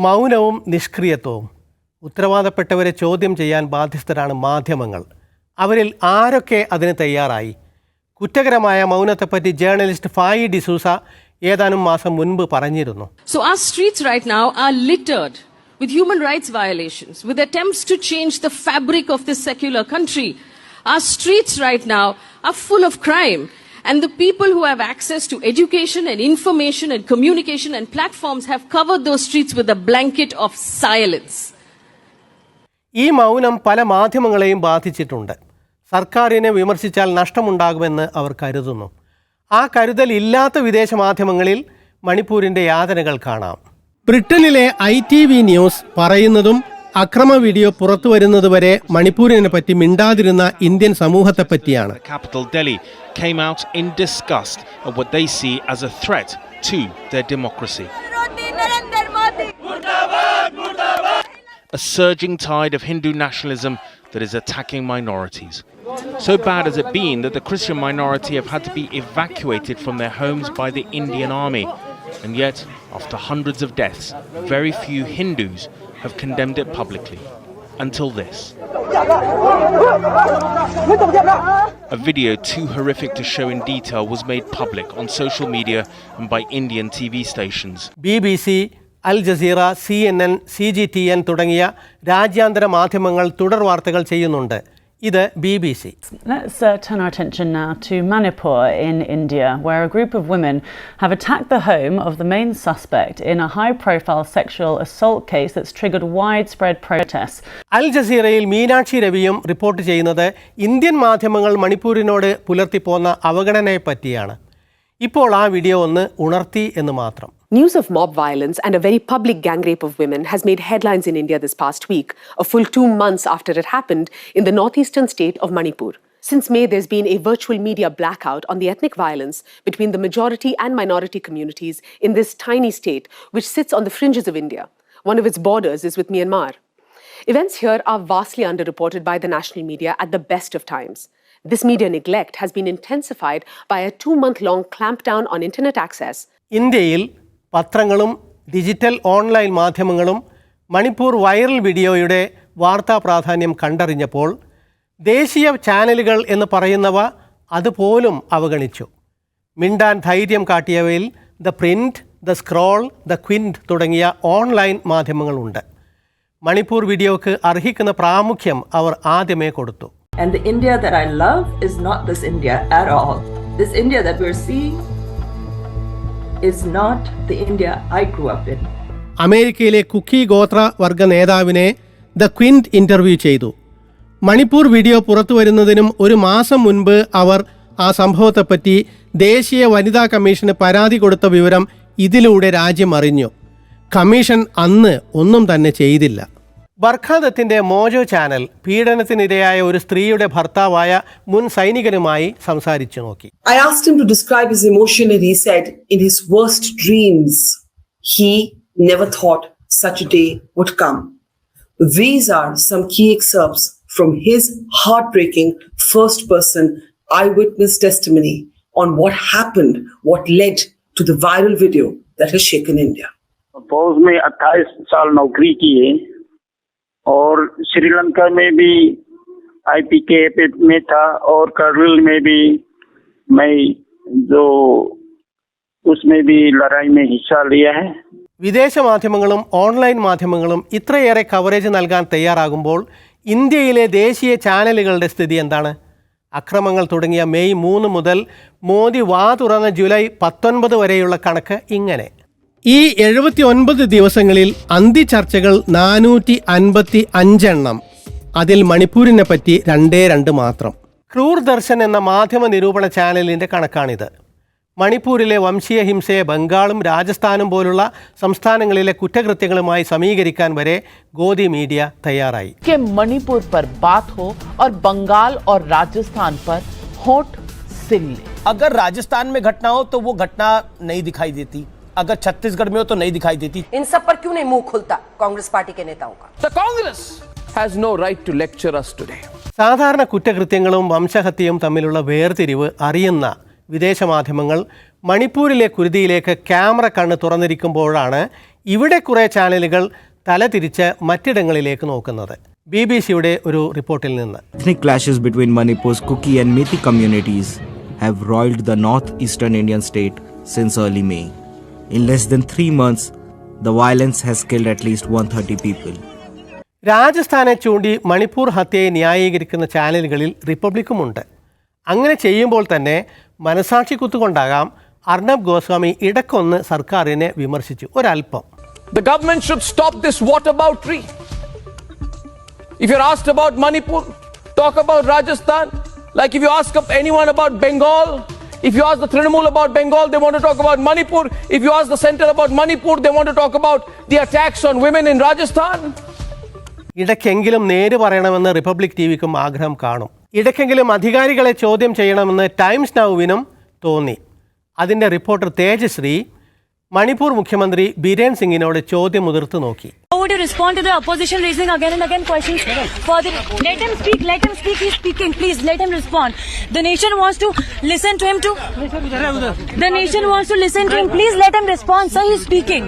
മൗനവും നിഷ്ക്രിയത്വവും. ഉത്തരവാദപ്പെട്ടവരെ ചോദ്യം ചെയ്യാൻ ബാധ്യസ്ഥരാണ് മാധ്യമങ്ങൾ. അവരിൽ ആരൊക്കെ അതിന് തയ്യാറായി? കുറ്റകരമായ മൗനത്തെപ്പറ്റി ജേർണലിസ്റ്റ് ഫായി ഡിസൂസ ഏതാനും മാസം മുൻപ് പറഞ്ഞിരുന്നു. So our streets right now are littered with human rights violations, with attempts to change the fabric of this secular country. Our streets right now are full of crime. And the people who have access to education and information and communication and platforms have covered those streets with a blanket of silence. ഈ മൗനം പല മാധ്യമങ്ങളെയും ബാധിച്ചിട്ടുണ്ട്. സർക്കാരിനെ വിമർശിച്ചാൽ നഷ്ടമുണ്ടാകുമെന്ന് അവർ കരുതുന്നു. ആ കരുതൽ ഇല്ലാത്ത വിദേശ മാധ്യമങ്ങളിൽ മണിപ്പൂരിൻ്റെ യാതനകൾ കാണാം. ബ്രിട്ടനിലെ ITV ന്യൂസ് പറയുന്നതും അക്രമ വീഡിയോ പുറത്തു വരുന്നതുവരെ മണിപ്പൂരിനെ പറ്റി മിണ്ടാതിരുന്ന ഇന്ത്യൻ സമൂഹത്തെ പറ്റിയാണ്. Capital Delhi came out in disgust at what they see as a threat to their democracy. A surging tide of Hindu nationalism that is attacking minorities. So bad has it been that the Christian minority have had to be evacuated from their homes by the Indian army. And yet, after hundreds of deaths, very few Hindus have condemned it publicly. Until this. A video too horrific to show in detail was made public on social media and by Indian TV stations. BBC, Al Jazeera, CNN, CGTN തുടങ്ങിയ രാജ്യാന്തര മാധ്യമങ്ങൾ തുടർ വാർത്തകൾ ചെയ്യുന്നുണ്ട്. ഇത് BBC. Let's turn our attention now to Manipur in India, where a group of women have attacked the home of the main suspect in a high-profile sexual assault case that's triggered widespread protests. അൽ ജസീറയിൽ മീനാക്ഷി രവിയും report ചെയ്യുന്നത് Indian മാധ്യമങ്ങൾ മണിപ്പൂരിനോട് പുലർത്തിപ്പോന്ന അവഗണനയെ പറ്റിയാണ്. ഇപ്പോൾ ആ video ഒന്ന് ഉണർത്തി എന്ന് മാത്രം. News of mob violence and a very public gang rape of women has made headlines in India this past week, a full 2 months after it happened in the northeastern state of Manipur. Since May, there's been a virtual media blackout on the ethnic violence between the majority and minority communities in this tiny state, which sits on the fringes of India. One of its borders is with Myanmar. Events here are vastly underreported by the national media at the best of times. This media neglect has been intensified by a 2-month-long clampdown on internet access. ഇന്ത്യയിൽ പത്രങ്ങളും digital online മാധ്യമങ്ങളും Manipur viral വീഡിയോയുടെ വാർത്താ പ്രാധാന്യം കണ്ടറിഞ്ഞപ്പോൾ ദേശീയ ചാനലുകൾ എന്ന് പറയുന്നവ അതുപോലും അവഗണിച്ചു. മിണ്ടാൻ ധൈര്യം കാട്ടിയവയിൽ the Print, the Scroll, the Quint തുടങ്ങിയ ഓൺലൈൻ മാധ്യമങ്ങളുണ്ട്. മണിപ്പൂർ വീഡിയോക്ക് അർഹിക്കുന്ന പ്രാമുഖ്യം അവർ ആദ്യമേ കൊടുത്തു. And the India that I love is not this India at all. This India that we're seeing is not the India I grew up in. അമേരിക്കയിലെ കുക്കി ഗോത്ര വർഗ നേതാവിനെ ദ ക്വിൻറ്റ് ഇന്റർവ്യൂ ചെയ്തു. മണിപ്പൂർ വീഡിയോ പുറത്തു വരുന്നതിനും ഒരു മാസം മുൻപ് അവർ ആ സംഭവത്തെപ്പറ്റി ദേശീയ വനിതാ കമ്മീഷന് പരാതി കൊടുത്ത വിവരം ഇതിലൂടെ രാജ്യം അറിഞ്ഞു. കമ്മീഷൻ അന്ന് ഒന്നും തന്നെ ചെയ്തില്ല. ബർഖാദത്തിന്റെ മോജോ ചാനൽ പീഡനത്തിനിരയായ ഒരു സ്ത്രീയുടെ ഭർത്താവായ മുൻ സൈനികനുമായി സംസാരിച്ചു നോക്കി. I asked him to describe his emotion and he said in his worst dreams he never thought such a day would come. These are some key excerpts from his heartbreaking first person eyewitness testimony on what happened, what led to the viral video that has shaken India. फौज में 28 साल नौकरी की है और श्रीलंका में भी IPKF में था और करगिल में भी मैं जो उसमें भी लड़ाई में हिस्सा लिया है. വിദേശ മാധ്യമങ്ങളും ഓൺലൈൻ മാധ്യമങ്ങളും ഇത്രയേറെ കവറേജ് നൽകാൻ തയ്യാറാകുമ്പോൾ ഇന്ത്യയിലെ ദേശീയ ചാനലുകളുടെ സ്ഥിതി എന്താണ്? അക്രമങ്ങൾ തുടങ്ങിയ മെയ് 3 മുതൽ മോദി വാ തുറന്ന ജൂലൈ 19 വരെയുള്ള കണക്ക് ഇങ്ങനെ. ഈ 79 ദിവസങ്ങളിൽ അന്തിചർച്ചകൾ 455 എണ്ണം. അതിൽ മണിപ്പൂരിനെ പറ്റി 2 മാത്രം. ക്രൂർ ദർശൻ എന്ന മാധ്യമ നിരൂപണ ചാനലിൻ്റെ കണക്കാണിത്. മണിപ്പൂരിലെ വംശീയ ഹിംസയെ ബംഗാളും രാജസ്ഥാനും പോലുള്ള സംസ്ഥാനങ്ങളിലെ കുറ്റകൃത്യങ്ങളുമായി സമീകരിക്കാൻ വരെ ഗോദി മീഡിയ തയ്യാറായി. മണിപ്പൂർ पर बात हो और बंगाल और राजस्थान पर होठ सिल ले. अगर राजस्थान में घटना हो तो वो घटना नहीं दिखाई देती, अगर छत्तीसगढ़ में हो तो नहीं दिखाई देती. इन सब पर क्यों नहीं मुंह खुलता कांग्रेस पार्टी के नेताओं का? The Congress has no right to lecture us today. സാധാരണ കുറ്റകൃത്യങ്ങളും വംശഹത്യയും തമ്മിലുള്ള വേർതിരിവ് അറിയുന്ന വിദേശ മാധ്യമങ്ങൾ മണിപ്പൂരിലെ കുരുതിയിലേക്ക് ക്യാമറ കണ്ണ് തുറന്നിരിക്കുമ്പോഴാണ് ഇവിടെ കുറേ ചാനലുകൾ തലതിരിച്ച് മറ്റിടങ്ങളിലേക്ക് നോക്കുന്നത്. BBC-യുടെ ഒരു റിപ്പോർട്ടിൽ നിന്ന്. Ethnic clashes between Manipur's Kuki and Methi communities have roiled the northeastern Indian state since early May. In less than 3 months, the violence has killed at least 130 people. രാജസ്ഥാനെ ചൂണ്ടി മണിപ്പൂർ ഹത്യയെ ന്യായീകരിക്കുന്ന ചാനലുകളിൽ റിപ്പബ്ലിക്കുമുണ്ട്. അങ്ങനെ ചെയ്യുമ്പോൾ തന്നെ മനസാക്ഷി കുത്തുകൊണ്ടാകാം അർണബ് ഗോസ്വാമി ഇടയ്ക്കൊന്ന് സർക്കാരിനെ വിമർശിച്ചു, ഒരല്പം. The government should stop this whataboutery. If you're asked about Manipur, talk about Rajasthan. Like if you ask anyone about Bengal, if you ask the Trinamool about Bengal, they want to talk about Manipur. If you ask the center about Manipur, they want to talk about the attacks on women in Rajasthan. ഇടയ്ക്കെങ്കിലും നേര് പറയണമെന്ന് republic ടിവിക്കും ആഗ്രഹം കാണും. ഇടയ്ക്കെങ്കിലും അധികാരികളെ ചോദ്യം ചെയ്യണമെന്ന് times നൗവിനും തോന്നി. അതിൻ്റെ reporter Tejashree Manipur മുഖ്യമന്ത്രി ബിരേൻ സിംഗിനോട് ചോദ്യം മുതിർത്ത് നോക്കി. How would you respond to the opposition raising again and again questions? For the let him speak. He's speaking. Please let him respond. The nation wants to listen to him too. The nation wants to listen to him. Please let him respond. Sir, he's speaking.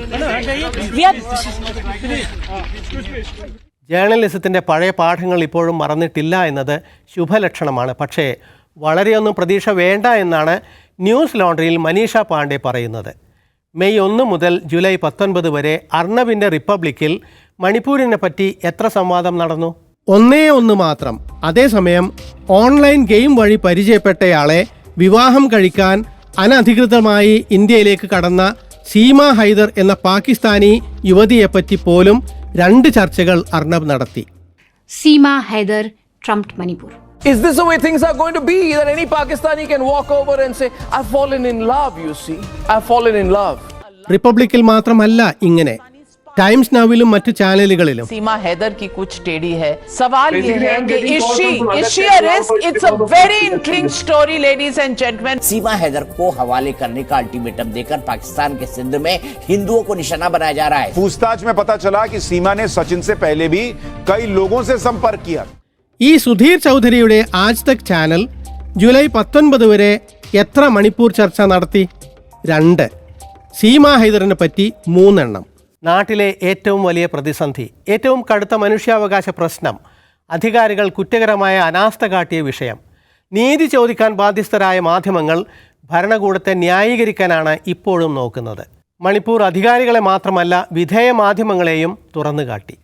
We are. ജേർണലിസത്തിൻ്റെ പഴയ പാഠങ്ങൾ ഇപ്പോഴും മറന്നിട്ടില്ല എന്നത് ശുഭലക്ഷണമാണ്. പക്ഷേ വളരെയൊന്നും പ്രതീക്ഷ വേണ്ട എന്നാണ് news ലോണ്ടറിയിൽ Manisha Pandey പറയുന്നത്. മെയ് 1 മുതൽ ജൂലൈ 19 വരെ അർണബിൻ്റെ റിപ്പബ്ലിക്കിൽ മണിപ്പൂരിനെ പറ്റി എത്ര സംവാദം നടന്നു? 1 മാത്രം. അതേസമയം ഓൺലൈൻ ഗെയിം വഴി പരിചയപ്പെട്ടയാളെ വിവാഹം കഴിക്കാൻ അനധികൃതമായി ഇന്ത്യയിലേക്ക് കടന്ന സീമ ഹൈദർ എന്ന പാകിസ്ഥാനി യുവതിയെപ്പറ്റി പോലും 2 ചർച്ചകൾ അർണബ് നടത്തി. Seema Haider trumped Manipur. Is this the way things are going to be? That any Pakistani can walk over and say, I've fallen in love, you see. I've fallen in love. റിപ്പബ്ലിക്കിൽ മാത്രമല്ല ഇങ്ങനെ, times നൗവിലും മറ്റു ചാനലുകളിലും. सीमा हैदर की कुछ टेढ़ी है. सवाल ये है कि is she a risk? It's a very intriguing story, ladies and gentlemen. सीमा हैदर को हवाले करने का अल्टीमेटम देकर पाकिस्तान के सिंध में हिंदुओं को निशाना बनाया जा रहा है. पूछताछ में पता चला कि सीमा ने सचिन से पहले भी कई लोगों से संपर्क किया. ഈ സുധീർ ചൗധരിയുടെ ആജ് തക് ചാനൽ ജൂലൈ 19 വരെ എത്ര മണിപ്പൂർ ചർച്ച നടത്തി? 2. സീമ ഹൈദറിനെ പറ്റി 3 എണ്ണം. നാട്ടിലെ ഏറ്റവും വലിയ പ്രതിസന്ധി, ഏറ്റവും കടുത്ത മനുഷ്യാവകാശ പ്രശ്നം, അധികാരികൾ കുറ്റകരമായ അനാസ്ഥ കാട്ടിയ വിഷയം. നീതി ചോദിക്കാൻ ബാധ്യസ്ഥരായ മാധ്യമങ്ങൾ ഭരണകൂടത്തെ ന്യായീകരിക്കാനാണ് ഇപ്പോഴും നോക്കുന്നത്. മണിപ്പൂർ അധികാരികളെ മാത്രമല്ല വിധേയ മാധ്യമങ്ങളെയും തുറന്നുകാട്ടി.